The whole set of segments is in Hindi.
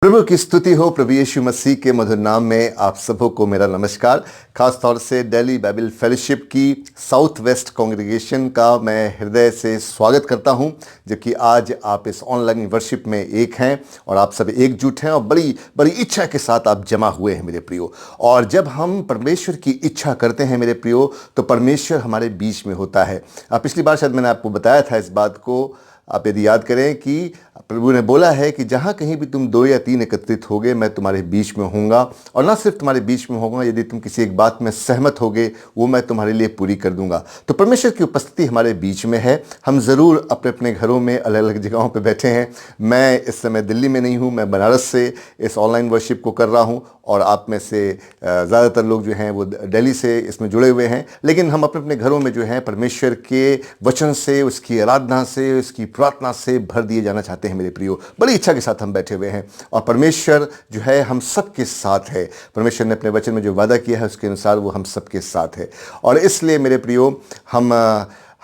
प्रभु की स्तुति हो। प्रभु यीशु मसीह के मधुर नाम में आप सबों को मेरा नमस्कार। खास तौर से दिल्ली बाइबल फेलोशिप की साउथ वेस्ट कांग्रेगेशन का मैं हृदय से स्वागत करता हूं, जबकि आज आप इस ऑनलाइन वर्शिप में एक हैं और आप सब एकजुट हैं और बड़ी बड़ी इच्छा के साथ आप जमा हुए हैं मेरे प्रियो। और जब हम परमेश्वर की इच्छा करते हैं मेरे प्रियो, तो परमेश्वर हमारे बीच में होता है। पिछली बार शायद मैंने आपको बताया था इस बात को, आप यदि याद करें कि प्रभु ने बोला है कि जहाँ कहीं भी तुम 2 या 3 एकत्रित होगे मैं तुम्हारे बीच में होऊंगा। और ना सिर्फ तुम्हारे बीच में होऊंगा, यदि तुम किसी एक बात में सहमत होगे वो मैं तुम्हारे लिए पूरी कर दूंगा। तो परमेश्वर की उपस्थिति हमारे बीच में है। हम ज़रूर अपने अपने घरों में अलग अलग जगहों पे बैठे हैं। मैं इस समय दिल्ली में नहीं हूँ, मैं बनारस से इस ऑनलाइन वर्शिप को कर रहा हूँ और आप में से ज़्यादातर लोग जो हैं वो दिल्ली से इसमें जुड़े हुए हैं। लेकिन हम अपने अपने घरों में जो है परमेश्वर के वचन से, उसकी आराधना से, उसकी प्रार्थना से भर दिए जाना चाहते हैं मेरे प्रियो। बड़ी इच्छा के साथ हम बैठे हुए हैं और परमेश्वर जो है हम सबके साथ है। परमेश्वर ने अपने वचन में जो वादा किया है उसके अनुसार वो हम सबके साथ है। और इसलिए मेरे प्रियो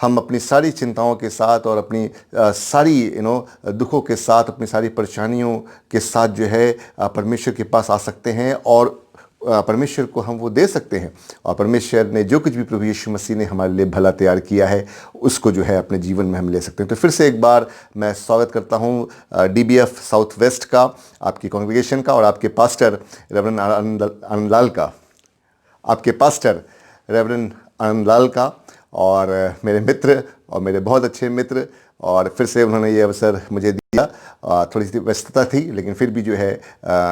हम अपनी सारी चिंताओं के साथ और अपनी सारी दुखों के साथ, अपनी सारी परेशानियों के साथ जो है परमेश्वर के पास आ सकते हैं और परमेश्वर को हम वो दे सकते हैं। और परमेश्वर ने जो कुछ भी प्रभु यीशु मसीह ने हमारे लिए भला तैयार किया है उसको जो है अपने जीवन में हम ले सकते हैं। तो फिर से एक बार मैं स्वागत करता हूँ DBF साउथ वेस्ट का, आपकी कांग्रेगेशन का और आपके पास्टर रेवरेंड आनंदलाल का, आपके पास्टर रेवरेंड आनंदलाल का, और मेरे मित्र और मेरे बहुत अच्छे मित्र। और फिर से उन्होंने ये अवसर मुझे दिया। थोड़ी सी व्यस्तता थी लेकिन फिर भी जो है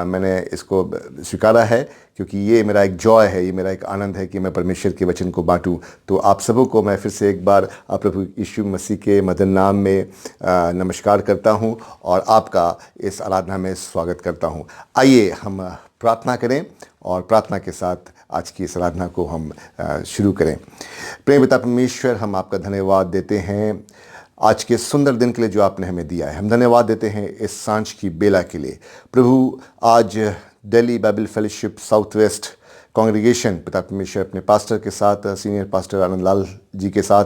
मैंने इसको स्वीकारा है, क्योंकि ये मेरा एक जॉय है, ये मेरा एक आनंद है कि मैं परमेश्वर के वचन को बांटूं। तो आप सबों को मैं फिर से एक बार प्रभु यीशु मसीह के मधुर नाम में नमस्कार करता हूं और आपका इस आराधना में स्वागत करता हूं। आइए हम प्रार्थना करें और प्रार्थना के साथ आज की इस आराधना को हम शुरू करें। प्रेम पिता परमेश्वर, हम आपका धन्यवाद देते हैं आज के सुंदर दिन के लिए जो आपने हमें दिया है। हम धन्यवाद देते हैं इस सांझ की बेला के लिए। प्रभु, आज Delhi Bible fellowship south west congregation पिता परमेश्वर अपने पास्टर के साथ, सीनियर पास्टर आनंदलाल जी के साथ,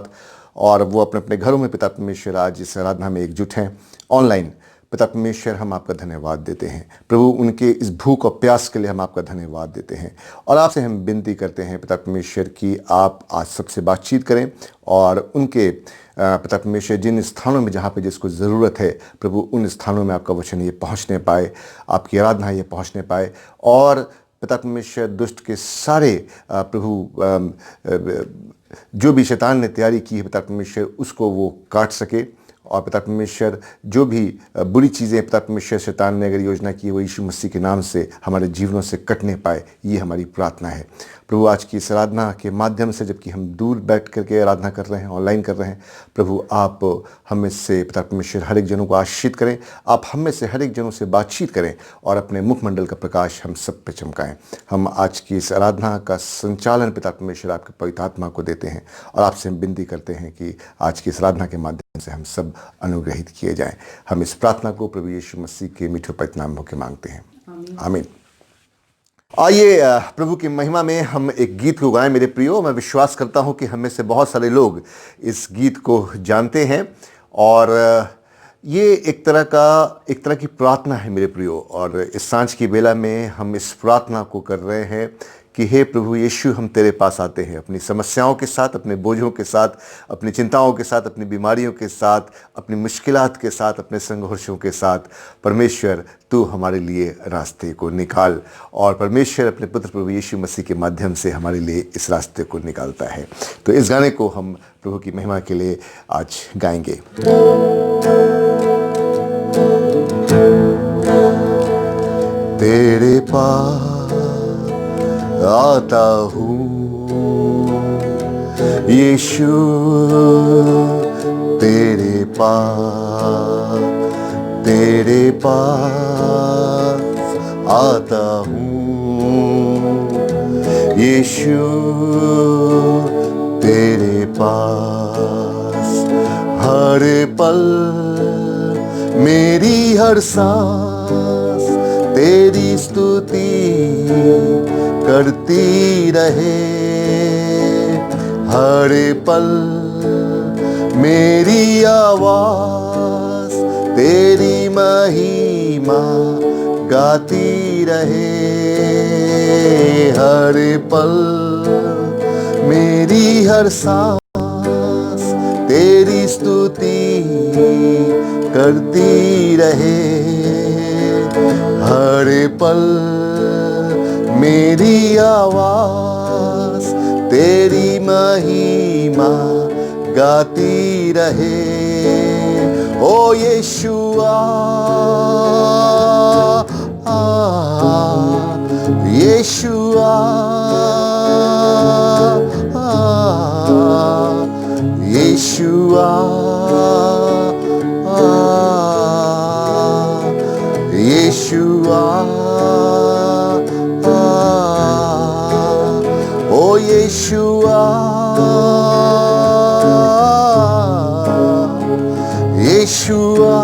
और वो अपने अपने घरों में पिता परमेश्वर आज इस आराधना में एकजुट हैं ऑनलाइन। पिता परमेश्वर, हम आपका धन्यवाद देते हैं प्रभु, उनके इस भूख और प्यास के लिए हम आपका धन्यवाद देते हैं। और आपसे हम विनती करते हैं पिता परमेश्वर कि आप आज सबसे बातचीत करें और उनके पिता परमेश्वर जिन स्थानों में जहाँ पे जिसको ज़रूरत है प्रभु, उन स्थानों में आपका वचन ये पहुँचने पाए, आपकी आराधना ये पहुँचने पाए। और पिता परमेश्वर दुष्ट के सारे प्रभु जो भी शैतान ने तैयारी की है पिता परमेश्वर, उसको वो काट सके। और पिता परमेश्वर जो भी बुरी चीज़ें पिता परमेश्वर शैतान ने अगर योजना की वो यीशु मसीह के नाम से हमारे जीवनों से कटने पाए, ये हमारी प्रार्थना है प्रभु। आज की इस आराधना के माध्यम से, जबकि हम दूर बैठ करके आराधना कर रहे हैं, ऑनलाइन कर रहे हैं प्रभु, आप हम में से पिता परमेश्वर हर एक जनों को आशीषित करें। आप हम में से हर एक जनों से बातचीत करें और अपने मुखमंडल का प्रकाश हम सब पे चमकाएं। हम आज की इस आराधना का संचालन पिता परमेश्वर आपके पवित्र आत्मा को देते हैं और आपसे हम विनती करते हैं कि आज की इस आराधना के माध्यम से हम सब अनुग्रहित किए जाएं। हम इस प्रार्थना को प्रभु यीशु मसीह के मीठे पवित्र नाम होकर मांगते हैं, आमीन। आइए प्रभु की महिमा में हम एक गीत को गाएं मेरे प्रियो। मैं विश्वास करता हूं कि हम में से बहुत सारे लोग इस गीत को जानते हैं और ये एक तरह की प्रार्थना है मेरे प्रियो। और इस सांझ की बेला में हम इस प्रार्थना को कर रहे हैं कि हे प्रभु यीशु, हम तेरे पास आते हैं अपनी समस्याओं के साथ, अपने बोझों के साथ, अपनी चिंताओं के साथ, अपनी बीमारियों के साथ, अपनी मुश्किलात के साथ, अपने संघर्षों के साथ। परमेश्वर, तू हमारे लिए रास्ते को निकाल। और परमेश्वर अपने पुत्र प्रभु यीशु मसीह के माध्यम से हमारे लिए इस रास्ते को निकालता है। तो इस गाने को हम प्रभु की महिमा के लिए आज गाएंगे। तेरे पास आता हूँ यीशु, तेरे पास आता हूँ यीशु, तेरे पास। हर पल मेरी हर सांस तेरी स्तुति करती रहे। हर पल मेरी आवाज तेरी महिमा गाती रहे हर पल, मेरी हर सांस तेरी स्तुति करती रहे हर पल, मेरी आवाज तेरी महिमा गाती रहे। ओ यीशुआ यीशुआ यीशुआ यीशुआ ओ यीशुआ यीशुआ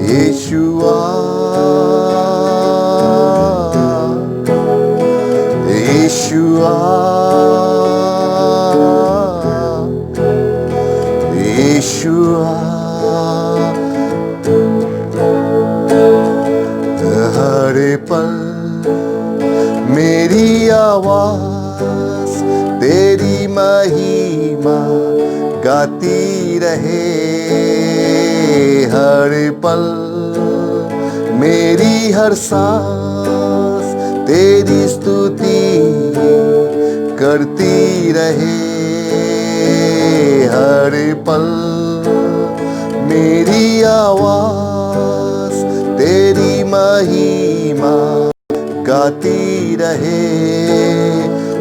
यीशुआ यीशुआ यीशुआ हर पल मेरी आवाज तेरी महिमा गाती रहे हर पल, मेरी हर सांस तेरी स्तुति करती रहे हर पल, मेरी आवाज तेरी महिमा गाती रहे।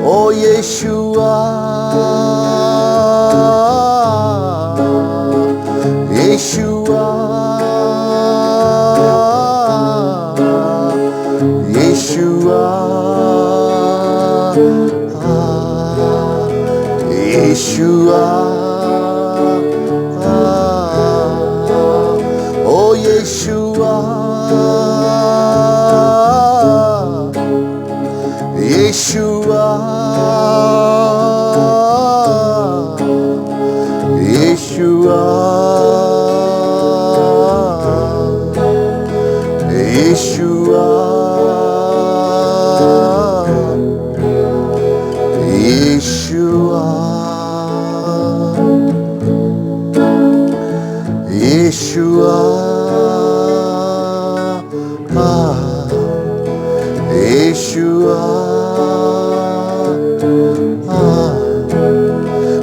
ओ यीशुआ यीशुआ यीशुआ यीशुआ ओ यीशुआ यीशुआ यीशुआ यीशुआ यीशुआ यीशुआ यीशुआ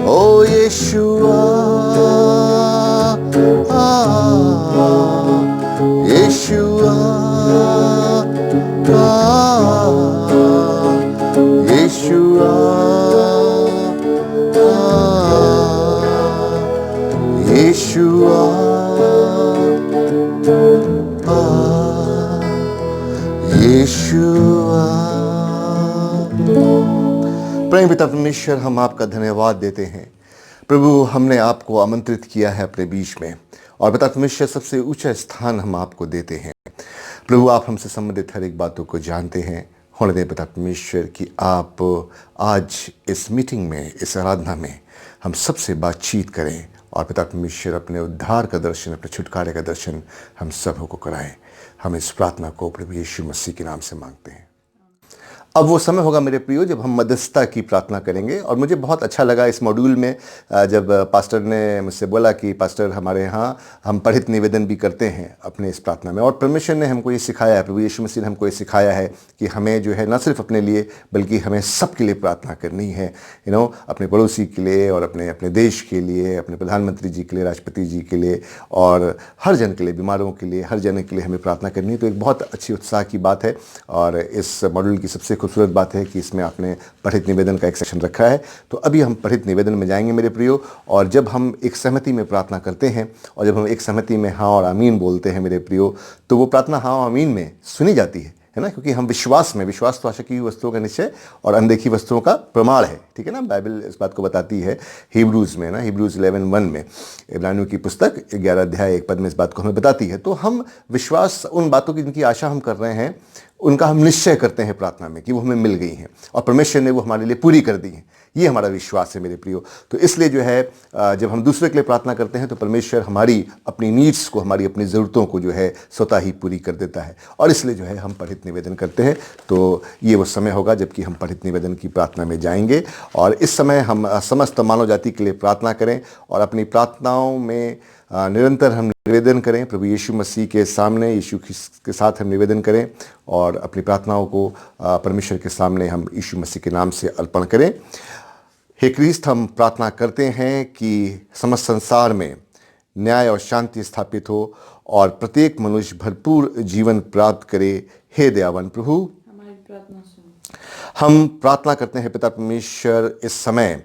ओ यीशुआ यीशुआ यीशुआ यीशुआ यीशुआ। प्रेम पिता परमेश्वर, हम आपका धन्यवाद देते हैं प्रभु। हमने आपको आमंत्रित किया है अपने बीच में, और पिता परमेश्वर सबसे ऊंचा स्थान हम आपको देते हैं प्रभु। आप हमसे संबंधित हर एक बातों को जानते हैं। होने दें पिता परमेश्वर कि आप आज इस मीटिंग में, इस आराधना में हम सबसे बातचीत करें, और पिता परमेश्वर अपने उद्धार का दर्शन, अपने छुटकारे का दर्शन हम सबों को कराएं। हम इस प्रार्थना को प्रभु यीशु मसीह के नाम से मांगते हैं। अब वो समय होगा मेरे प्रियो जब हम मध्यस्थता की प्रार्थना करेंगे। और मुझे बहुत अच्छा लगा इस मॉड्यूल में जब पास्टर ने मुझसे बोला कि पास्टर हमारे यहाँ हम पढ़ित निवेदन भी करते हैं अपने इस प्रार्थना में, और परमेश्वर ने हमको ये सिखाया है, प्रभु यीशु मसीह ने हमको ये सिखाया है कि हमें जो है न सिर्फ अपने लिए बल्कि हमें सब के लिए प्रार्थना करनी है। अपने पड़ोसी के लिए, और अपने अपने देश के लिए, अपने प्रधानमंत्री जी के लिए, राष्ट्रपति जी के लिए, और हर जन के लिए, बीमारों के लिए, हर जन के लिए हमें प्रार्थना करनी है। तो एक बहुत अच्छी उत्साह की बात है। और इस मॉड्यूल की सबसे खूबसूरत बात है कि इसमें आपने पढ़ित निवेदन का एक सेक्शन रखा है। तो अभी हम पढ़ित निवेदन में जाएंगे मेरे प्रियो। और जब हम एक सहमति में प्रार्थना करते हैं, और जब हम एक सहमति में हाँ और आमीन बोलते हैं मेरे प्रियो, तो वो प्रार्थना हाँ और आमीन में सुनी जाती है ना, क्योंकि हम विश्वास तो आशा की वस्तुओं का निश्चय और अनदेखी वस्तुओं का प्रमाण है। ठीक है ना, बाइबल इस बात को बताती है हिब्रूज़ में ना, हिब्रूज़ 11:1 में, इब्रानियों की पुस्तक 11 अध्याय 1 पद में इस बात को हमें बताती है। तो हम विश्वास उन बातों की जिनकी आशा हम कर रहे हैं उनका हम निश्चय करते हैं प्रार्थना में कि वो हमें मिल गई हैं और परमेश्वर ने वो हमारे लिए पूरी कर दी हैं। ये हमारा विश्वास है मेरे प्रियो। तो इसलिए जो है जब हम दूसरे के लिए प्रार्थना करते हैं तो परमेश्वर हमारी अपनी नीड्स को, हमारी अपनी ज़रूरतों को जो है स्वतः ही पूरी कर देता है। और इसलिए जो है हम पठित निवेदन करते हैं। तो ये वो समय होगा जबकि हम पठित निवेदन की प्रार्थना में जाएंगे और इस समय हम समस्त मानव जाति के लिए प्रार्थना करें और अपनी प्रार्थनाओं में निरंतर हम निवेदन करें प्रभु यीशु मसीह के सामने, यीशु के साथ हम निवेदन करें और अपनी प्रार्थनाओं को परमेश्वर के सामने हम यीशु मसीह के नाम से अर्पण करें। हे क्रिस्त, हम प्रार्थना करते हैं कि समस्त संसार में न्याय और शांति स्थापित हो और प्रत्येक मनुष्य भरपूर जीवन प्राप्त करे। हे दयावान प्रभु, हमारी प्रार्थना सुनो। हम प्रार्थना करते हैं पिता परमेश्वर इस समय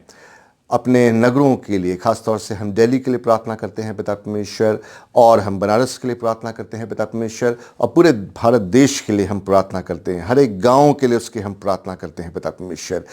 अपने नगरों के लिए, खास तौर से हम दिल्ली के लिए प्रार्थना करते हैं पिता परमेश्वर, और हम बनारस के लिए प्रार्थना करते हैं पिता परमेश्वर, और पूरे भारत देश के लिए हम प्रार्थना करते हैं। हर एक गांव के लिए उसके हम प्रार्थना करते हैं पिता परमेश्वर।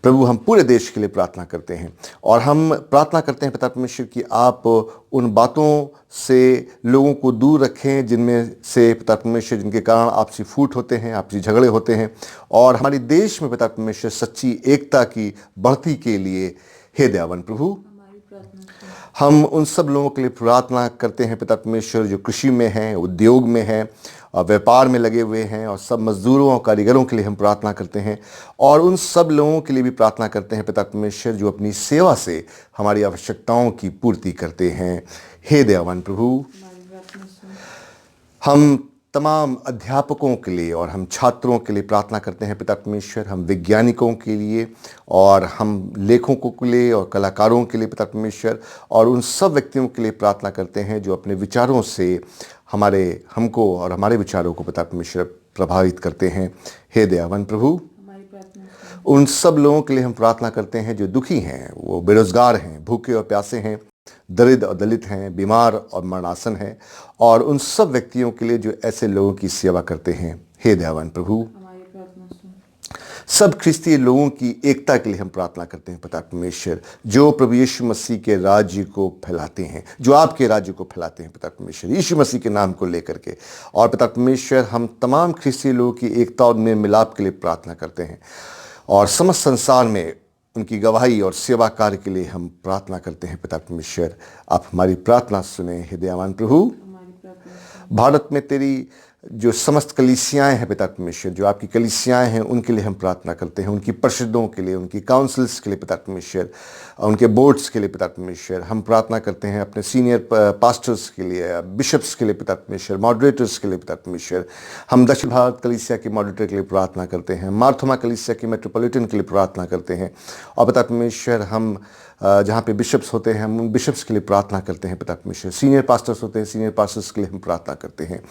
प्रभु, हम पूरे देश के लिए प्रार्थना करते हैं और हम प्रार्थना करते हैं पिता परमेश्वर कि आप उन बातों से लोगों को दूर रखें जिनमें से पिता परमेश्वर, जिनके कारण आपसी फूट होते हैं, आपसी झगड़े होते हैं, और हमारे देश में पिता परमेश्वर सच्ची एकता की बढ़ती के लिए हे दयावान प्रभु, हमारी प्रार्थना सुनो। हम उन सब लोगों के लिए प्रार्थना करते हैं पिता परमेश्वर जो कृषि में हैं, उद्योग में हैं और व्यापार में लगे हुए हैं, और सब मजदूरों और कारीगरों के लिए हम प्रार्थना करते हैं और उन सब लोगों के लिए भी प्रार्थना करते हैं पिता परमेश्वर जो अपनी सेवा से हमारी आवश्यकताओं की पूर्ति करते हैं। हे दयावान प्रभु, हमारी प्रार्थना सुनो। हम तमाम अध्यापकों के लिए और हम छात्रों के लिए प्रार्थना करते हैं पिता परमेश्वर, हम वैज्ञानिकों के लिए और हम लेखकों के लिए और कलाकारों के लिए पिता परमेश्वर, और उन सब व्यक्तियों के लिए प्रार्थना करते हैं जो अपने विचारों से हमको और हमारे विचारों को पिता परमेश्वर प्रभावित करते हैं। हे दयावान प्रभु, हमारी प्रार्थना सुनो। उन सब लोगों के लिए हम प्रार्थना करते हैं जो दुखी हैं, वो बेरोजगार हैं, भूखे और प्यासे हैं, दरिद्र और दलित हैं, बीमार और मरणासन हैं, और उन सब व्यक्तियों के लिए जो ऐसे लोगों की सेवा करते हैं। हे दयावान प्रभु, हमारी प्रार्थना सुनो। सब ख्रिस्तीय लोगों की एकता के लिए हम प्रार्थना करते हैं पिता परमेश्वर, जो प्रभु यीशु मसीह के राज्य को फैलाते हैं, जो आपके राज्य को फैलाते हैं पिता परमेश्वर, यीशु मसीह के नाम को लेकर के। और पिता परमेश्वर, हम तमाम ख्रिस्तीय लोगों की एकता और मेल मिलाप के लिए प्रार्थना करते हैं और समस्त संसार में उनकी गवाही और सेवा कार्य के लिए हम प्रार्थना करते हैं पिता परमेश्वर। आप हमारी प्रार्थना सुने। हे दयावान प्रभु, हमारी प्रार्थना सुनो। भारत में तेरी जो समस्त कलीसियाएं हैं पिता परमेश्वर, जो आपकी कलीसियाएं हैं, उनके लिए हम प्रार्थना करते हैं, उनकी परिषदों के लिए, उनकी काउंसिल्स के लिए पिता परमेश्वर, उनके बोर्ड्स के लिए पिता परमेश्वर। हम प्रार्थना करते हैं अपने सीनियर पास्टर्स के लिए, बिशप्स के लिए पिता परमेश्वर, मॉडरेटर्स के लिए पिता परमेश्वर। हम दक्षिण भारत कलीसिया के मॉडरेटर के लिए प्रार्थना करते हैं, मार्थोमा कलीसिया के मेट्रोपॉलिटन के लिए प्रार्थना करते हैं, और पिता परमेश्वर हम जहाँ पे बिशप्स होते हैं हम उन बिशप्स के लिए प्रार्थना करते हैं पिता परमेश्वर। सीनियर पास्टर्स होते हैं, सीनियर पास्टर्स के लिए हम प्रार्थना करते हैं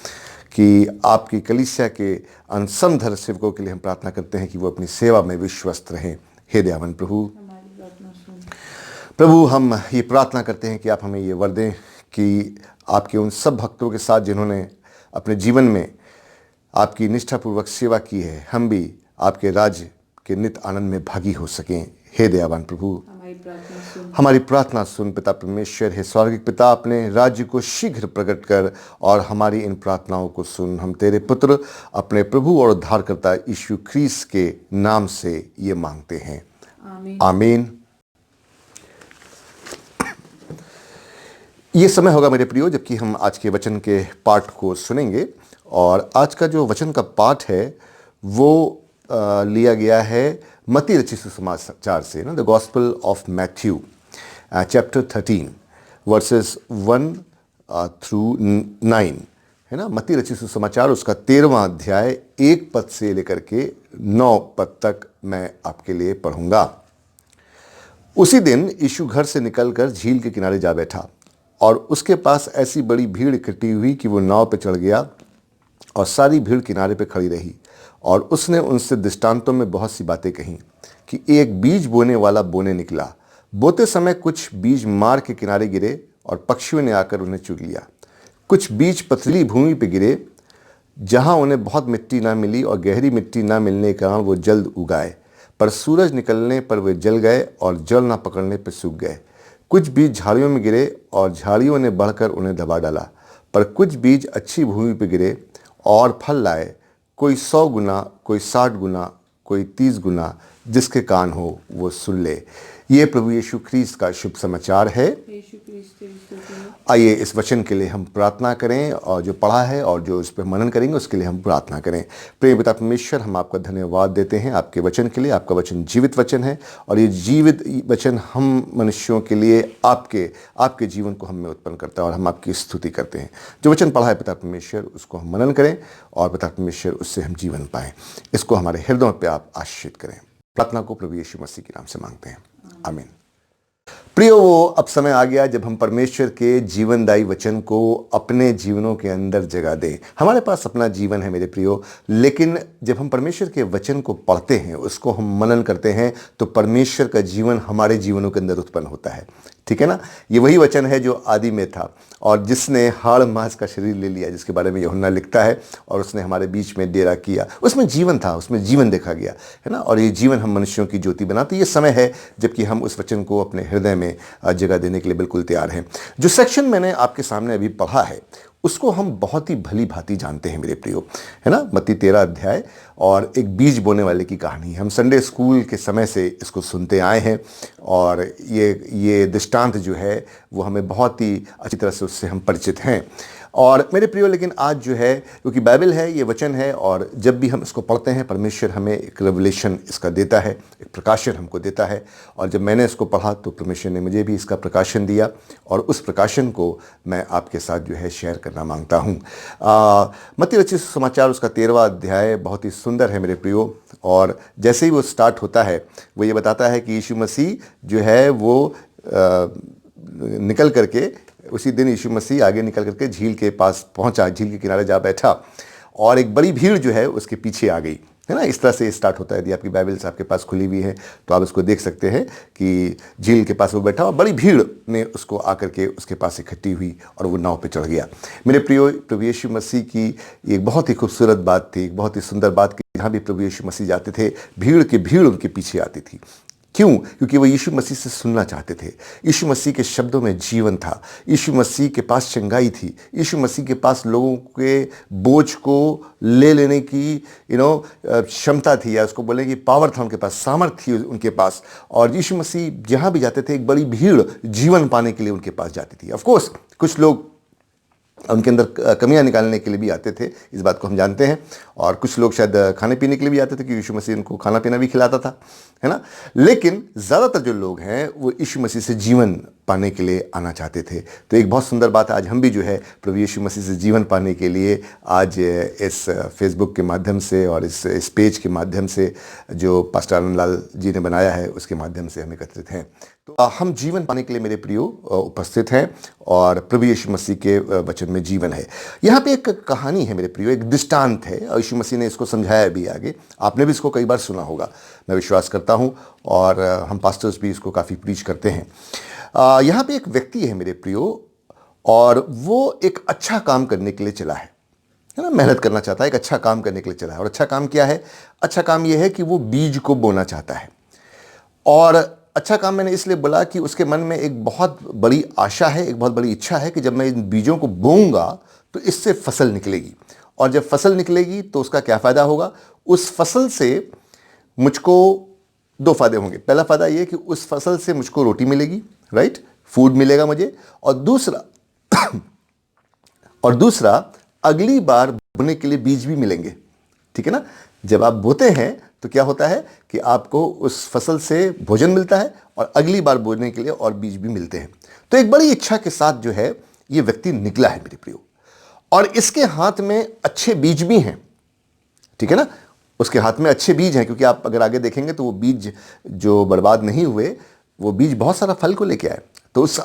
कि आपकी कलीसिया के अनसंधर सेवकों के लिए हम प्रार्थना करते हैं कि वो अपनी सेवा में विश्वस्त रहें। हे दयावान प्रभु, हमारी प्रार्थना सुनो। प्रभु, हम ये प्रार्थना करते हैं कि आप हमें ये वर दें कि आपके उन सब भक्तों के साथ जिन्होंने अपने जीवन में आपकी निष्ठापूर्वक सेवा की है, हम भी आपके राज्य के नित्य आनंद में भागी हो सकें। हे दयावान प्रभु, हमारी प्रार्थना सुनो। हमारी प्रार्थना सुन पिता परमेश्वर। हे स्वर्गिक पिता, अपने राज्य को शीघ्र प्रकट कर और हमारी इन प्रार्थनाओं को सुन। हम तेरे पुत्र अपने प्रभु और उद्धारकर्ता यीशु ख्रीस्त के नाम से ये मांगते हैं, आमीन। आमीन। ये समय होगा मेरे प्रियो जबकि हम आज के वचन के पाठ को सुनेंगे, और आज का जो वचन का पाठ है वो लिया गया है मत्ती रचित सुसमाचार से, the gospel of Matthew chapter 13 versus 1 through 9, है ना। मत्ती रचित सुसमाचार उसका 13वां अध्याय 1 पद से लेकर के 9 पद तक मैं आपके लिए पढ़ूंगा। उसी दिन यीशु घर से निकलकर झील के किनारे जा बैठा, और उसके पास ऐसी बड़ी भीड़ इकट्ठी हुई कि वो नाव पर चढ़ गया और सारी भीड़ किनारे पे खड़ी रही। और उसने उनसे दृष्टांतों में बहुत सी बातें कहीं कि एक बीज बोने वाला बोने निकला। बोते समय कुछ बीज मार्ग के किनारे गिरे और पक्षियों ने आकर उन्हें चुग लिया। कुछ बीज पथरीली भूमि पे गिरे जहां उन्हें बहुत मिट्टी ना मिली, और गहरी मिट्टी ना मिलने के कारण वो जल्द उगाए, पर सूरज निकलने पर वे जल गए और जल ना पकड़ने पर सूख गए। कुछ बीज झाड़ियों में गिरे और झाड़ियों ने बढ़कर उन्हें दबा डाला। पर कुछ बीज अच्छी भूमि पर गिरे और फल लाए, कोई 100 गुना, कोई 60 गुना, कोई 30 गुना, जिसके कान हो वो सुन ले। ये प्रभु यीशु ख्रीस्त का शुभ समाचार है। यीशु क्रिस्त तेरी स्तुति हो। आइए इस वचन के लिए हम प्रार्थना करें, और जो पढ़ा है और जो इस पर मनन करेंगे उसके लिए हम प्रार्थना करें। प्रिय पिता परमेश्वर, हम आपका धन्यवाद देते हैं आपके वचन के लिए। आपका वचन जीवित वचन है, और ये जीवित वचन हम मनुष्यों के लिए आपके जीवन को हम में उत्पन्न करता है, और हम आपकी स्तुति करते हैं। जो वचन पढ़ा है पिता परमेश्वर, उसको हम मनन करें, और पिता परमेश्वर उससे हम जीवन पाएँ। इसको हमारे हृदयों पर आप आशीषित करें। प्रार्थना को प्रभु यीशु मसीह के नाम से मांगते हैं, आमीन। प्रियो, वो अब समय आ गया जब हम परमेश्वर के जीवनदायी वचन को अपने जीवनों के अंदर जगह दें। हमारे पास अपना जीवन है मेरे प्रियो, लेकिन जब हम परमेश्वर के वचन को पढ़ते हैं, उसको हम मनन करते हैं, तो परमेश्वर का जीवन हमारे जीवनों के अंदर उत्पन्न होता है। ठीक है ना? ये वही वचन है जो आदि में था, और जिसने हाड़ मांस का शरीर ले लिया, जिसके बारे में यूहन्ना लिखता है, और उसने हमारे बीच में डेरा किया। उसमें जीवन था, उसमें जीवन देखा गया, है ना? और ये जीवन हम मनुष्यों की ज्योति बनाते। ये समय है जबकि हम उस वचन को अपने हृदय में जगह देने के लिए बिल्कुल तैयार हैं। जो सेक्शन मैंने आपके सामने अभी पढ़ा है, उसको हम बहुत ही भली भांति जानते हैं मेरे प्रियो, है ना? मत्ती 13 अध्याय, और एक बीज बोने वाले की कहानी। हम संडे स्कूल के समय से इसको सुनते आए हैं, और ये दृष्टांत जो है वो हमें बहुत ही अच्छी तरह से उससे हम परिचित हैं। और मेरे प्रियो, लेकिन आज जो है, क्योंकि बाइबल है, ये वचन है, और जब भी हम इसको पढ़ते हैं, परमेश्वर हमें एक रेवलेशन इसका देता है, एक प्रकाशन हमको देता है। और जब मैंने इसको पढ़ा तो परमेश्वर ने मुझे भी इसका प्रकाशन दिया, और उस प्रकाशन को मैं आपके साथ जो है शेयर करना मांगता हूँ। मत्ती रचित समाचार उसका 13वां अध्याय बहुत ही सुंदर है मेरे प्रियो। और जैसे ही वो स्टार्ट होता है, वो ये बताता है कि यीशु मसीह जो है वो निकल करके, उसी दिन यीशु मसीह आगे निकल करके झील के पास पहुंचा, झील के किनारे जा बैठा, और एक बड़ी भीड़ जो है उसके पीछे आ गई, है ना? इस तरह से स्टार्ट होता है। यदि आपकी बाइबल्स आपके पास खुली हुई है तो आप इसको देख सकते हैं कि झील के पास वो बैठा, और बड़ी भीड़ ने उसको आकर के उसके पास इकट्ठी हुई, और वो नाव पे चढ़ गया। मेरे प्रियो, प्रभु यीशु मसीह की एक बहुत ही खूबसूरत बात थी, एक बहुत ही सुंदर बात कि जहाँ भी प्रभु यीशु मसीह जाते थे, भीड़ की भीड़ उनके पीछे आती थी। क्यों? क्योंकि वो यीशु मसीह से सुनना चाहते थे। यीशु मसीह के शब्दों में जीवन था, यीशु मसीह के पास चंगाई थी, यीशु मसीह के पास लोगों के बोझ को ले लेने की क्षमता थी, या उसको बोले कि पावर था उनके पास, सामर्थ्य थी उनके पास। और यीशु मसीह जहाँ भी जाते थे, एक बड़ी भीड़ जीवन पाने के लिए उनके पास जाती थी। ऑफ कोर्स कुछ लोग उनके अंदर कमियां निकालने के लिए भी आते थे, इस बात को हम जानते हैं, और कुछ लोग शायद खाने पीने के लिए भी आते थे, कि यीशु मसीह उनको खाना पीना भी खिलाता था, है ना? लेकिन ज़्यादातर जो लोग हैं वो यीशु मसीह से जीवन पाने के लिए आना चाहते थे। तो एक बहुत सुंदर बात है, आज हम भी जो है प्रभु यीशु मसीह से जीवन पाने के लिए आज इस फेसबुक के माध्यम से और इस पेज के माध्यम से जो पास्टर आनंदलाल जी ने बनाया है, उसके माध्यम से हम एकत्रित हैं। तो हम जीवन पाने के लिए मेरे प्रियो उपस्थित हैं, और प्रभु यीशु मसीह के वचन में जीवन है। यहाँ पे एक कहानी है मेरे प्रियो, एक दृष्टांत है, और यीशु मसीह ने इसको समझाया भी आगे। आपने भी इसको कई बार सुना होगा, मैं विश्वास करता हूँ, और हम पास्टर्स भी इसको काफ़ी प्रीच करते हैं। यहाँ पे एक व्यक्ति है मेरे प्रियो, और वो एक अच्छा काम करने के लिए चला है ना? मेहनत करना चाहता है, एक अच्छा काम करने के लिए चला है। और अच्छा काम क्या है? अच्छा काम यह है कि वो बीज को बोना चाहता है। और अच्छा काम मैंने इसलिए बोला कि उसके मन में एक बहुत बड़ी आशा है, एक बहुत बड़ी इच्छा है कि जब मैं इन बीजों को बोऊंगा तो इससे फसल निकलेगी, और जब फसल निकलेगी तो उसका क्या फ़ायदा होगा? उस फसल से मुझको 2 फायदे होंगे। पहला फ़ायदा ये कि उस फसल से मुझको रोटी मिलेगी, राइट, फूड मिलेगा मुझे, और दूसरा अगली बार बोने के लिए बीज भी मिलेंगे। ठीक है ना? जब आप बोते हैं तो क्या होता है कि आपको उस फसल से भोजन मिलता है, और अगली बार बोने के लिए और बीज भी मिलते हैं। तो एक बड़ी इच्छा के साथ जो है ये व्यक्ति निकला है मेरे प्रियो, और इसके हाथ में अच्छे बीज भी हैं। ठीक है ना? उसके हाथ में अच्छे बीज हैं, क्योंकि आप अगर आगे देखेंगे तो वो बीज जो बर्बाद नहीं हुए, वो बीज बहुत सारा फल को लेके आए। तो उस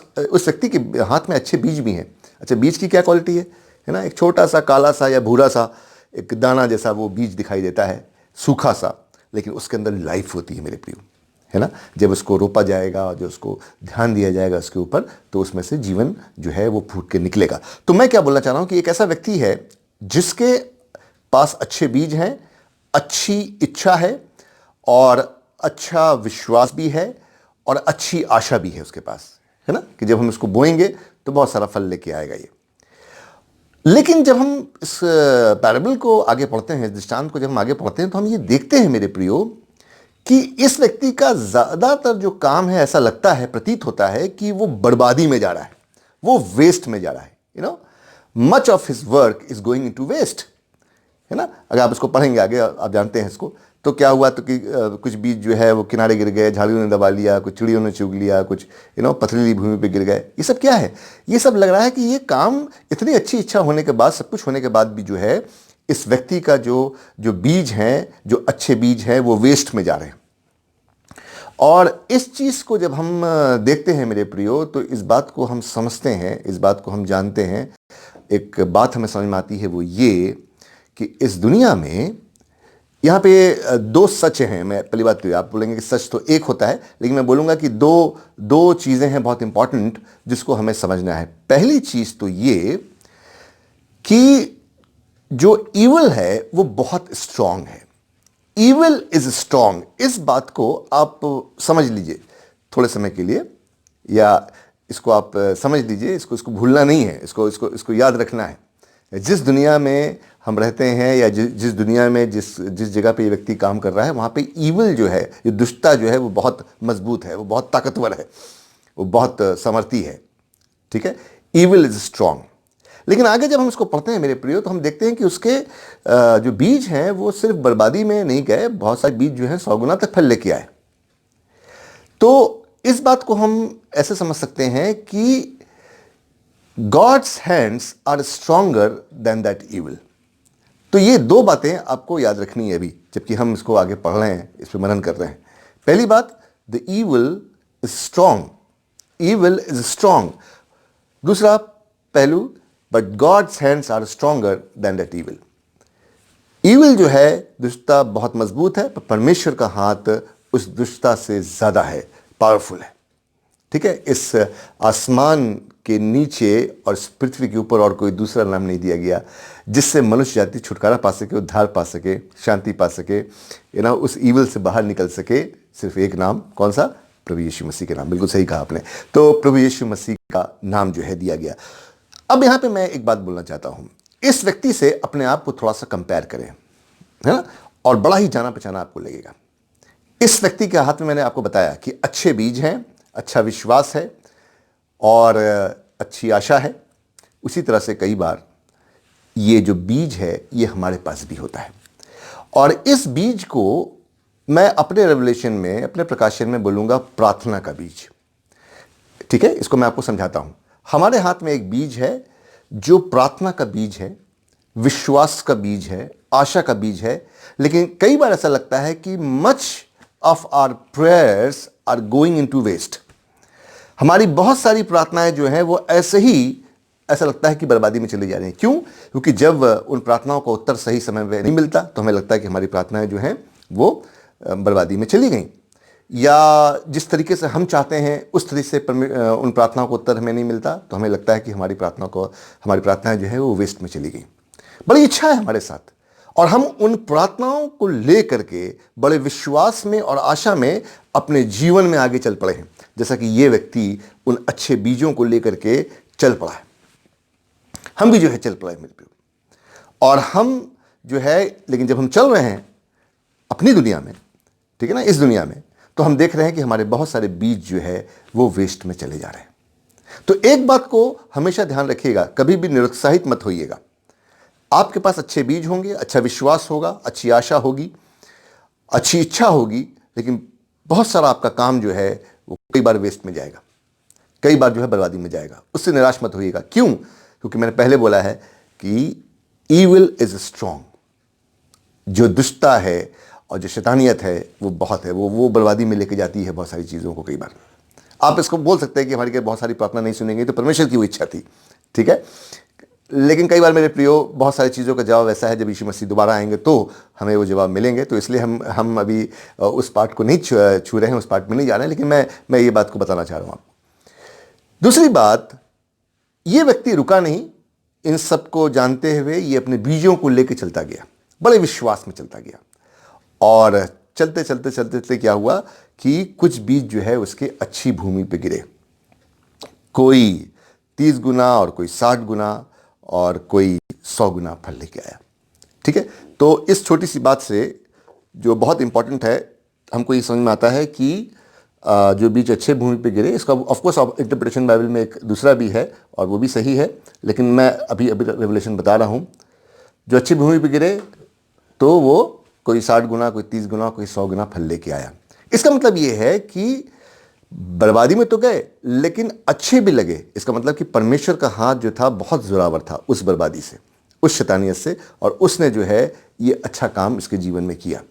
व्यक्ति के हाथ में अच्छे बीज भी हैं। अच्छा, बीज की क्या क्वालिटी है ना? एक छोटा सा काला सा या भूरा सा एक दाना जैसा वो बीज दिखाई देता है, सूखा सा, लेकिन उसके अंदर लाइफ होती है मेरे प्रियो, है ना? जब उसको रोपा जाएगा, जो उसको ध्यान दिया जाएगा उसके ऊपर, तो उसमें से जीवन जो है वो फूट के निकलेगा। तो मैं क्या बोलना चाह रहा हूँ कि एक ऐसा व्यक्ति है जिसके पास अच्छे बीज हैं, अच्छी इच्छा है, और अच्छा विश्वास भी है, और अच्छी आशा भी है उसके पास, है ना? कि जब हम इसको बोएंगे तो बहुत सारा फल लेके आएगा ये। लेकिन जब हम इस पैराबल को आगे पढ़ते हैं, इस दृष्टांत को जब हम आगे पढ़ते हैं, तो हम ये देखते हैं मेरे प्रियो कि इस व्यक्ति का ज्यादातर जो काम है, ऐसा लगता है, प्रतीत होता है कि वो बर्बादी में जा रहा है, वो वेस्ट में जा रहा है। Much of his work is going into waste, है ना। अगर आप इसको पढ़ेंगे आगे, आप जानते हैं इसको, तो क्या हुआ, तो कि कुछ बीज जो है वो किनारे गिर गए, झाड़ियों ने दबा लिया, कुछ चिड़ियों ने चुग लिया, कुछ पथरीली भूमि पे गिर गए। ये सब क्या है? ये सब लग रहा है कि ये काम इतनी अच्छी इच्छा होने के बाद, सब कुछ होने के बाद भी जो है, इस व्यक्ति का जो जो बीज हैं, जो अच्छे बीज हैं, वो वेस्ट में जा रहे हैं। और इस चीज़ को जब हम देखते हैं मेरे प्रियो, तो इस बात को हम समझते हैं, इस बात को हम जानते हैं। एक बात हमें समझ में आती है, वो ये कि इस दुनिया में यहाँ पे दो सच हैं। मैं पहली बात, तो आप बोलेंगे कि सच तो एक होता है, लेकिन मैं बोलूँगा कि दो चीज़ें हैं बहुत इंपॉर्टेंट, जिसको हमें समझना है। पहली चीज़ तो ये कि जो ईवल है वो बहुत स्ट्रांग है। Evil is strong. इस बात को आप समझ लीजिए थोड़े समय के लिए, या इसको आप समझ लीजिए, इसको भूलना नहीं है, इसको याद रखना है। जिस दुनिया में हम रहते हैं, या जिस दुनिया में जिस जगह पे ये व्यक्ति काम कर रहा है, वहाँ पे ईवल जो है, ये दुष्टता जो है, वो बहुत मजबूत है, वो बहुत ताकतवर है, वो बहुत समर्थी है। ठीक है, ईवल इज स्ट्रांग। लेकिन आगे जब हम इसको पढ़ते हैं मेरे प्रियो, तो हम देखते हैं कि उसके जो बीज हैं वो सिर्फ बर्बादी में नहीं गए, बहुत सारे बीज जो हैं 100 गुना तक फल लेके आए। तो इस बात को हम ऐसे समझ सकते हैं कि God's hands are stronger than that evil। तो ये दो बातें आपको याद रखनी है अभी, जबकि हम इसको आगे पढ़ रहे हैं, इस पर मनन कर रहे हैं। पहली बात, the evil is strong, evil is strong। दूसरा पहलू, but God's hands are stronger than that evil। evil जो है, दुष्टता बहुत मजबूत है, पर परमेश्वर का हाथ उस दुष्टता से ज्यादा है, पावरफुल है। ठीक है, इस आसमान के नीचे और इस पृथ्वी के ऊपर और कोई दूसरा नाम नहीं दिया गया जिससे मनुष्य जाति छुटकारा पा सके, उद्धार पा सके, शांति पा सके, उस ईवल से बाहर निकल सके। सिर्फ एक नाम, कौन सा? प्रभु यीशु मसीह के नाम। बिल्कुल सही कहा आपने। तो प्रभु यीशु मसीह का नाम जो है दिया गया। अब यहाँ पे मैं एक बात बोलना चाहता हूँ, इस व्यक्ति से अपने आप को थोड़ा सा कंपेयर करें, है ना, और बड़ा ही जाना पहचाना आपको लगेगा। इस व्यक्ति के हाथ में मैंने आपको बताया कि अच्छे बीज हैं, अच्छा विश्वास है और अच्छी आशा है। उसी तरह से कई बार ये जो बीज है, ये हमारे पास भी होता है, और इस बीज को मैं अपने रेवलेशन में, अपने प्रकाशन में बोलूँगा प्रार्थना का बीज। ठीक है, इसको मैं आपको समझाता हूँ। हमारे हाथ में एक बीज है जो प्रार्थना का बीज है, विश्वास का बीज है, आशा का बीज है। लेकिन कई बार ऐसा लगता है कि much of our prayers are going into waste. हमारी बहुत सारी प्रार्थनाएं जो हैं वो ऐसा लगता है कि बर्बादी में चली जा रही हैं। क्यों? क्योंकि जब उन प्रार्थनाओं का उत्तर सही समय में नहीं मिलता, तो हमें लगता है कि हमारी प्रार्थनाएं जो हैं वो बर्बादी में चली गई, या जिस तरीके से हम चाहते हैं उस तरीके से उन प्रार्थनाओं को उत्तर हमें नहीं मिलता, तो हमें लगता है कि हमारी प्रार्थनाएं जो है वो वेस्ट में चली गई। बड़ी इच्छा है हमारे साथ, और हम उन प्रार्थनाओं को ले करके बड़े विश्वास में और आशा में अपने जीवन में आगे चल पड़े हैं, जैसा कि ये व्यक्ति उन अच्छे बीजों को लेकर के चल पड़ा है। हम भी जो है चल पड़े मेरे प्रिय, और हम जो है, लेकिन जब हम चल रहे हैं अपनी दुनिया में, ठीक है ना, इस दुनिया में, तो हम देख रहे हैं कि हमारे बहुत सारे बीज जो है वो वेस्ट में चले जा रहे हैं। तो एक बात को हमेशा ध्यान रखिएगा, कभी भी निरुत्साहित मत होइएगा। आपके पास अच्छे बीज होंगे, अच्छा विश्वास होगा, अच्छी आशा होगी, अच्छी इच्छा होगी, लेकिन बहुत सारा आपका काम जो है वो कई बार वेस्ट में जाएगा, कई बार जो है बर्बादी में जाएगा। उससे निराश मत होइएगा। क्यों? क्योंकि मैंने पहले बोला है कि ईविल इज स्ट्रांग। जो दुष्टता है और जो शैतानियत है वो बहुत है, वो बर्बादी में लेके जाती है बहुत सारी चीज़ों को। कई बार आप इसको बोल सकते हैं कि हमारी बहुत सारी प्रार्थना नहीं सुनेंगी, तो परमेश्वर की वो इच्छा थी, ठीक है। लेकिन कई बार मेरे प्रियो, बहुत सारी चीज़ों का जवाब ऐसा है, जब यीशु मसीह दोबारा आएंगे तो हमें वो जवाब मिलेंगे। तो इसलिए हम अभी उस पार्ट को नहीं छू रहे हैं, उस पार्ट में नहीं जा रहे हैं, लेकिन मैं ये बात को बताना चाह रहा हूँ आपको। दूसरी बात, ये व्यक्ति रुका नहीं, इन सबको जानते हुए ये अपने बीजों को लेकर चलता गया, बड़े विश्वास में चलता गया, और चलते चलते चलते चलते क्या हुआ कि कुछ बीज जो है उसके अच्छी भूमि पे गिरे, कोई 30 गुना और कोई 60 गुना और कोई 100 गुना फल लेके आया। ठीक है, तो इस छोटी सी बात से जो बहुत इंपॉर्टेंट है, हमको ये समझ में आता है कि जो बीज अच्छे भूमि पे गिरे, इसका ऑफकोर्स इंटरप्रिटेशन बाइबल में एक दूसरा भी है और वो भी सही है, लेकिन मैं अभी अभी रेवलेशन बता रहा हूँ। जो अच्छी भूमि पे गिरे तो वो कोई 60 गुना, कोई 30 गुना, कोई 100 गुना फल लेके आया। इसका मतलब ये है कि बर्बादी में तो गए लेकिन अच्छे भी लगे। इसका मतलब कि परमेश्वर का हाथ जो था बहुत जोरावर था उस बर्बादी से, उस शैतानियत से, और उसने जो है ये अच्छा काम इसके जीवन में किया।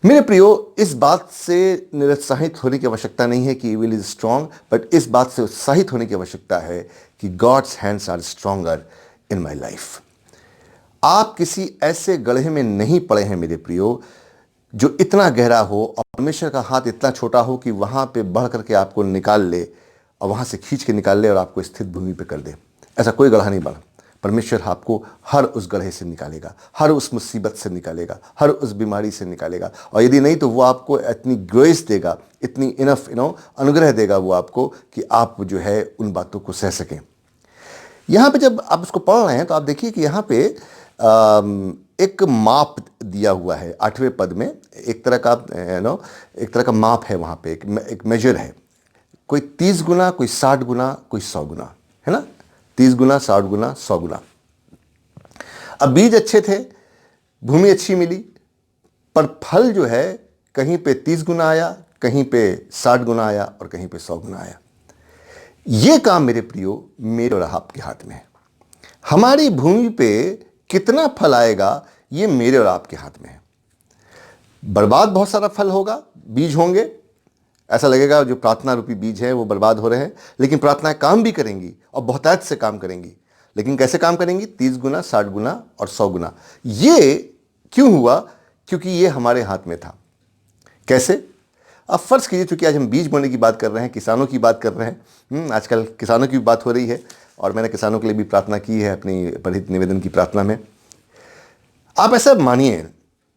मेरे प्रियो, इस बात से निरुत्साहित होने की आवश्यकता नहीं है कि इविल इज स्ट्रांग, बट इस बात से उत्साहित होने की आवश्यकता है कि God's hands are stronger in my life. आप किसी ऐसे गड्ढे में नहीं पड़े हैं मेरे प्रियो जो इतना गहरा हो और परमेश्वर का हाथ इतना छोटा हो कि वहां पे बढ़ करके आपको निकाल ले और वहां से खींच के निकाल ले और आपको स्थित भूमि पे कर दे। ऐसा कोई गड्ढा नहीं बना। परमेश्वर आपको हर उस गड्ढे से निकालेगा, हर उस मुसीबत से निकालेगा, हर उस बीमारी से निकालेगा, और यदि नहीं तो वो आपको इतनी ग्रेस देगा, इतनी इनफ अनुग्रह देगा वो आपको कि आप जो है उन बातों को सह सकें। यहाँ पे जब आप उसको पढ़ रहे हैं तो आप देखिए कि यहाँ पे एक माप दिया हुआ है 8वें पद में। एक तरह का एक तरह का माप है वहाँ पे, एक मेजर है। कोई 30 गुना, कोई 60 गुना, कोई 100 गुना, है ना। 30 गुना, 60 गुना, 100 गुना। अब बीज अच्छे थे, भूमि अच्छी मिली, पर फल जो है कहीं पे 30 गुना आया, कहीं पे 60 गुना आया और कहीं पे 100 गुना आया। ये काम मेरे प्रियो मेरे और आपके हाथ में है। हमारी भूमि पे कितना फल आएगा ये मेरे और आपके हाथ में है। बर्बाद बहुत सारा फल होगा, बीज होंगे, ऐसा लगेगा जो प्रार्थना रूपी बीज है वो बर्बाद हो रहे हैं, लेकिन प्रार्थनाएं काम भी करेंगी और बहुतायत से काम करेंगी। लेकिन कैसे काम करेंगी? 30 गुना, 60 गुना और 100 गुना। ये क्यों हुआ? क्योंकि ये हमारे हाथ में था। कैसे? अब फर्ज कीजिए, चूंकि आज हम बीज बोने की बात कर रहे हैं, किसानों की बात कर रहे हैं, आजकल किसानों की बात हो रही है और मैंने किसानों के लिए भी प्रार्थना की है अपनी परिहित निवेदन की प्रार्थना में। आप ऐसा मानिए,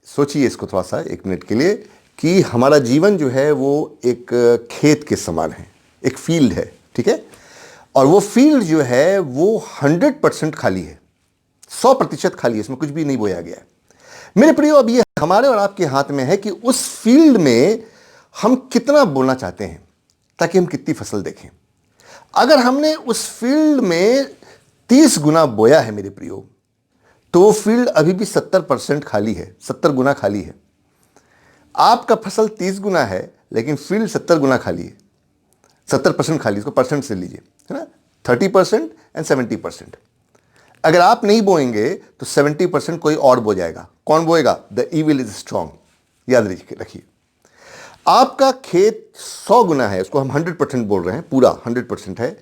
सोचिए इसको थोड़ा सा 1 मिनट के लिए कि हमारा जीवन जो है वो एक खेत के समान है, एक फील्ड है, ठीक है। और वो फील्ड जो है वो 100% खाली है, 100% खाली है, इसमें कुछ भी नहीं बोया गया है। मेरे प्रियो, अब ये हमारे और आपके हाथ में है कि उस फील्ड में हम कितना बोना चाहते हैं ताकि हम कितनी फसल देखें। अगर हमने उस फील्ड में 30 गुना बोया है मेरे प्रियो, तो वो फील्ड अभी भी 70% खाली है, 70 गुना खाली है। आपका फसल 30 गुना है लेकिन फील्ड 70 गुना खाली है, 70% खाली। इसको परसेंट से लीजिए, है ना, 30% एंड 70%। अगर आप नहीं बोएंगे तो 70% कोई और बो जाएगा। कौन बोएगा? The evil is strong. याद रखिए, आपका खेत 100 गुना है, उसको हम 100% बोल रहे हैं, पूरा 100% है,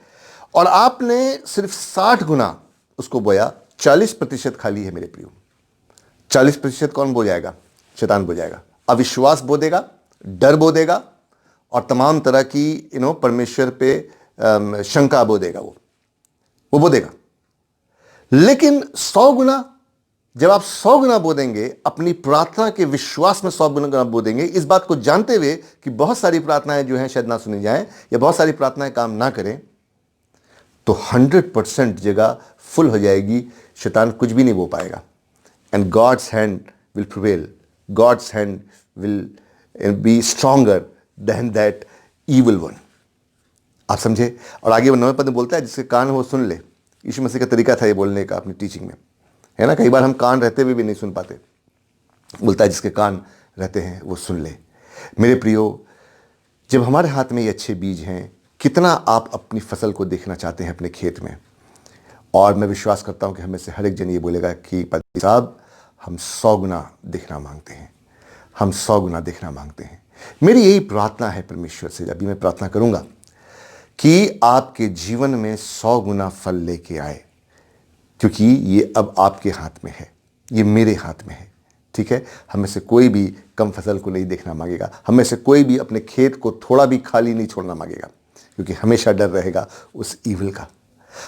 और आपने सिर्फ 60 गुना उसको बोया, 40% खाली है मेरे प्रियो। 40% कौन बो जाएगा? शैतान बो जाएगा। अविश्वास बो देगा, डर बो देगा और तमाम तरह की परमेश्वर पे शंका बो देगा, वो बो देगा। लेकिन 100 गुना, जब आप 100 गुना बो देंगे, अपनी प्रार्थना के विश्वास में 100 गुना बो देंगे, इस बात को जानते हुए कि बहुत सारी प्रार्थनाएं जो हैं शायद ना सुनी जाएं या बहुत सारी प्रार्थनाएं काम ना करें, तो 100% जगह फुल हो जाएगी, शैतान कुछ भी नहीं बो पाएगा। And God's hand will prevail, God's hand will be stronger than that evil one. आप समझे? और आगे वो 9वें पद में बोलता है, जिसके कान हो सुन ले। यीशु मसीह का तरीका था ये बोलने का अपनी टीचिंग में, है ना। कई बार हम कान रहते हुए भी नहीं सुन पाते। बोलता है जिसके कान रहते हैं वो सुन ले। मेरे प्रियो, जब हमारे हाथ में ये अच्छे बीज हैं, कितना आप अपनी फसल को देखना चाहते हैं अपने खेत में। और मैं विश्वास करता हूं कि हमें से हर एक जन ये बोलेगा कि पादी साहब, हम 100 गुना देखना मांगते हैं, हम 100 गुना देखना मांगते हैं। मेरी यही प्रार्थना है परमेश्वर से, अभी मैं प्रार्थना करूंगा कि आपके जीवन में 100 गुना फल लेके आए, क्योंकि ये अब आपके हाथ में है, ये मेरे हाथ में है, ठीक है। हमें से कोई भी कम फसल को नहीं देखना मांगेगा, हमें से कोई भी अपने खेत को थोड़ा भी खाली नहीं छोड़ना मांगेगा, क्योंकि हमेशा डर रहेगा उस ईविल का।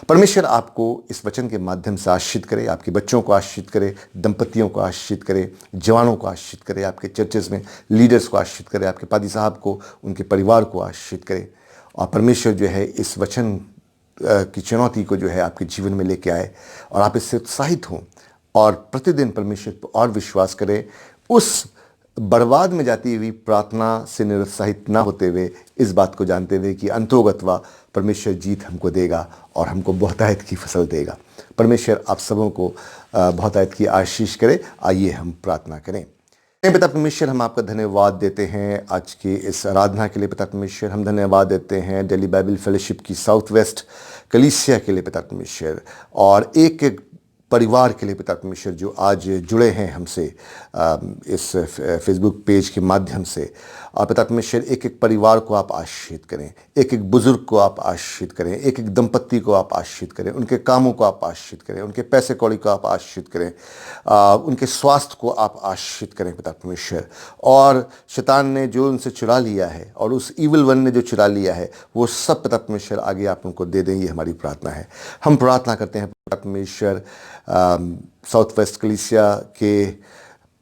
परमेश्वर आपको इस वचन के माध्यम से आशीषित करे, आपके बच्चों को आशीषित करे, दंपतियों को आशीषित करे, जवानों को आशीषित करे, आपके चर्चेस में लीडर्स को आशीषित करे, आपके पादी साहब को, उनके परिवार को आशीषित करे। और परमेश्वर जो है इस वचन की चुनौती को जो है आपके जीवन में लेके आए और आप इससे उत्साहित हों और प्रतिदिन परमेश्वर पर और विश्वास करें। उस बर्बाद में जाती हुई प्रार्थना से निरुत्साहित ना होते हुए इस बात को जानते हुए कि अंतोगत्वा परमेश्वर जीत हमको देगा और हमको बहुतायत की फसल देगा। परमेश्वर आप सबों को बहुतायत की आशीष करे। आइए हम प्रार्थना करें। पिता परमेश्वर, हम आपका धन्यवाद देते हैं आज की इस आराधना के लिए। पिता परमेश्वर, हम धन्यवाद देते हैं दिल्ली बाइबल फेलोशिप की साउथ वेस्ट कलीसिया के लिए पिता परमेश्वर, और एक एक परिवार के लिए पिता परमेश्वर जो आज जुड़े हैं हमसे इस फेसबुक पेज के माध्यम से। और पिता परमेश्वर, एक एक परिवार को आप आशीषित करें, एक एक बुजुर्ग को आप आशीषित करें, एक एक दंपत्ति को आप आशीषित करें, उनके कामों को आप आशीषित करें, उनके पैसे कौड़ी को आप आशीषित करें, उनके स्वास्थ्य को आप आशीषित करें पिता परमेश्वर। और शैतान ने जो उनसे चुरा लिया है और उस ईविल वन ने जो चुरा लिया है वो सब पिता परमेश्वर आगे आप उनको दे दें, ये हमारी प्रार्थना है। हम प्रार्थना करते हैं पिता परमेश्वर साउथ वेस्ट कलीसिया के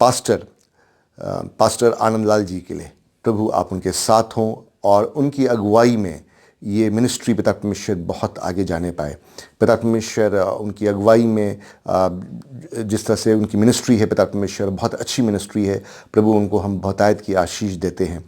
पास्टर आनंद लाल जी के लिए। प्रभु आप उनके साथ हों और उनकी अगुवाई में ये मिनिस्ट्री पिता परमेश्वर बहुत आगे जाने पाए। पिता परमेश्वर उनकी अगुवाई में जिस तरह से उनकी मिनिस्ट्री है पिता परमेश्वर, बहुत अच्छी मिनिस्ट्री है। प्रभु उनको हम बहुतायत की आशीष देते हैं।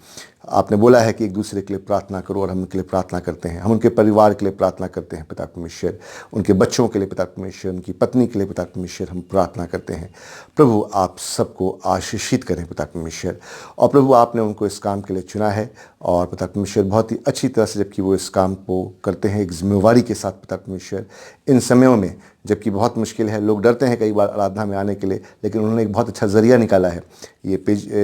आपने बोला है कि एक दूसरे के लिए प्रार्थना करो और हम उनके लिए प्रार्थना करते हैं। हम उनके परिवार के लिए प्रार्थना करते हैं पिता परमेश्वर, उनके बच्चों के लिए पिता परमेश्वर, उनकी पत्नी के लिए पिता परमेश्वर हम प्रार्थना करते हैं। प्रभु आप सबको आशीषित करें पिता परमेश्वर। और प्रभु आपने उनको इस काम के लिए चुना है और पिता परमेश्वर बहुत ही अच्छी तरह से जबकि वो इस काम को करते हैं एक जिम्मेवारी के साथ पिता परमेश्वर। इन समयों में जबकि बहुत मुश्किल है, लोग डरते हैं कई बार आराधना में आने के लिए, लेकिन उन्होंने एक बहुत अच्छा ज़रिया निकाला है। ये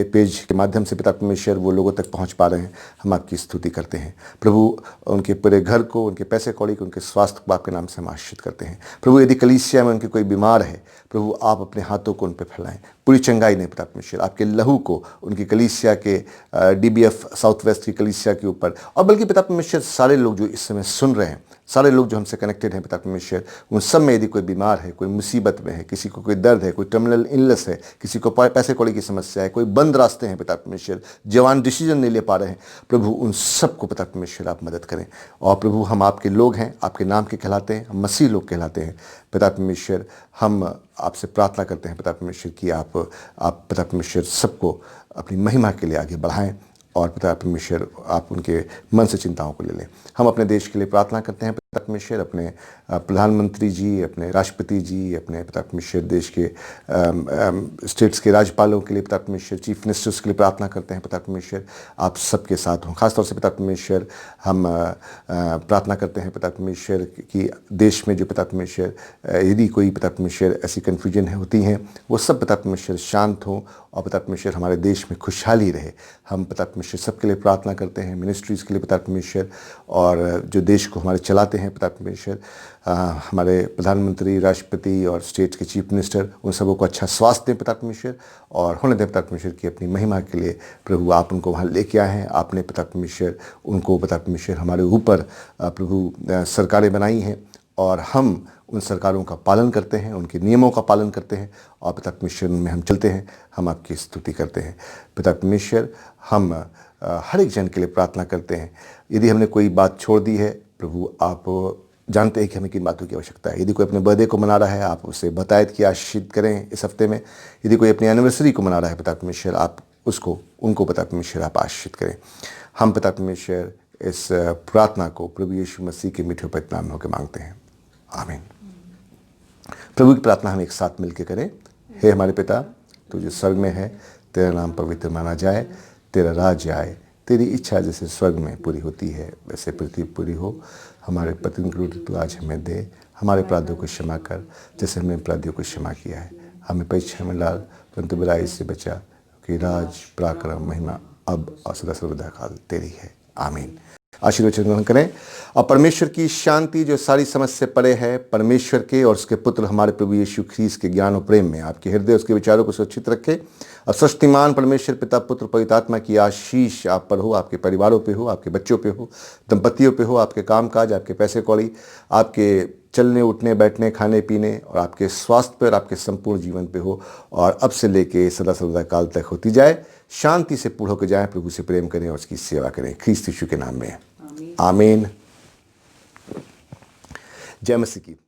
पेज के माध्यम से पिता परमेश्वर वो लोगों तक पहुंच पा रहे हैं। हम आपकी स्तुति करते हैं प्रभु। उनके पूरे घर को, उनके पैसे कौड़ी को, उनके स्वास्थ्य को आपके नाम से हम आशीषित करते हैं। प्रभु यदि कलीसिया में उनके कोई बीमार है, प्रभु आप अपने हाथों को उन पर फैलाएं, पूरी चंगाई ने पिता परमेश्वर। आपके लहू को उनकी कलीसिया के DBF साउथ वेस्ट की कलीसिया के ऊपर, और बल्कि पिता परमेश्वर सारे लोग जो इस समय सुन रहे हैं, सारे लोग जो हमसे कनेक्टेड हैं पिता परमेश्वर, उन सब में यदि कोई बीमार है, कोई मुसीबत में है, किसी को कोई दर्द है, कोई टर्मिनल इलनेस है, किसी को पैसे कौड़ी की समस्या है, कोई बंद रास्ते हैं पिता परमेश्वर, जवान डिसीजन नहीं ले पा रहे हैं, प्रभु उन सब को पिता परमेश्वर आप मदद करें। और प्रभु हम आपके लोग हैं, आपके नाम के कहलाते हैं, हम मसीह लोग कहलाते हैं पिता परमेश्वर। हम आपसे प्रार्थना करते हैं पिता परमेश्वर कि आप पिता परमेश्वर सबको अपनी महिमा के लिए आगे बढ़ाएं और पिता परमेश्वर आप उनके मन से चिंताओं को ले लें। हम अपने देश के लिए प्रार्थना करते हैं पिता परमेश्वर, अपने प्रधानमंत्री जी, अपने राष्ट्रपति जी, अपने पिता परमेश्वर देश के स्टेट्स के राज्यपालों के लिए पिता परमेश्वर, चीफ मिनिस्टर्स के लिए प्रार्थना करते हैं पिता परमेश्वर आप सबके साथ हों। खासतौर से पिता परमेश्वर हम प्रार्थना करते हैं पिता परमेश्वर कि देश में जो पिता परमेश्वर यदि कोई पिता परमेश्वर ऐसी कन्फ्यूजन होती हैं वो सब पिता परमेश्वर शांत हों और पिता परमेश्वर हमारे देश में खुशहाली रहे। हम पिता परमेश्वर सबके लिए प्रार्थना करते हैं, मिनिस्ट्रीज़ के लिए पिता परमेश्वर, और जो देश को हमारे चलाते हैं पिता परमेश्वर, हमारे प्रधानमंत्री, राष्ट्रपति और स्टेट के चीफ मिनिस्टर, उन सबों को अच्छा स्वास्थ्य दें पिता परमेश्वर और होने दें पिता परमेश्वर की अपनी महिमा के लिए। प्रभु आप उनको वहाँ लेके आए हैं, आपने पिता परमेश्वर उनको पिता परमेश्वर हमारे ऊपर प्रभु सरकारें बनाई हैं और हम उन सरकारों का पालन करते हैं, उनके नियमों का पालन करते हैं और पिता परमेश्वर में हम चलते हैं। हम आपकी स्तुति करते हैं पिता परमेश्वर। हम हर एक जन के लिए प्रार्थना करते हैं। यदि हमने कोई बात छोड़ दी है प्रभु आप जानते हैं कि हमें किन बातों की आवश्यकता है। यदि कोई अपने बर्थडे को मना रहा है आप उसे बतायत की आशीषित करें इस हफ्ते में। यदि कोई अपनी एनिवर्सरी को मना रहा है पिता परमेश्वर आप उनको पिता परमेश्वर आप आशीषित करें। हम पिता परमेश्वर इस प्रार्थना को प्रभु यीशु मसीह के मीठे पवित्र नाम में होकर मांगते हैं, आमीन। प्रभु की प्रार्थना हम एक साथ मिलकर करें। हे हमारे पिता तू जो स्वर्ग में है, तेरा नाम पवित्र माना जाए, तेरा राज्य आए, तेरी इच्छा जैसे स्वर्ग में पूरी होती है वैसे पृथ्वी पूरी हो। हमारे प्रतिदिन की रोटी तू आज हमें दे, हमारे अपराधों को क्षमा कर जैसे हमने अपराधियों को क्षमा किया है। हमें परीक्षा में डाल परंतु बुराई से बचा, कि राज पराक्रम महिमा अब और सदा सर्वदा काल तेरी है, आमीन। आशीर्वाद ग्रहण करें और परमेश्वर की शांति जो सारी समझ से परे है, परमेश्वर के और उसके पुत्र हमारे प्रभु यीशु ख्रीस्त के ज्ञान और प्रेम में आपके हृदय उसके विचारों को सुरक्षित रखे। और सृष्टिमान परमेश्वर पिता पुत्र पवित्र आत्मा की आशीष आप पर हो, आपके परिवारों पे हो, आपके बच्चों पे हो, दंपतियों पे हो, आपके कामकाज, आपके पैसे कौड़ी, आपके चलने उठने बैठने खाने पीने और आपके स्वास्थ्य पर, आपके संपूर्ण जीवन पे हो और अब से लेके सदा सर्वदा काल तक होती जाए। शांति से पूर्ण होकर जाएं, प्रभु से प्रेम करें और उसकी सेवा करें ख्रीस्त यीशु के नाम में, आमीन। जय मसीह की।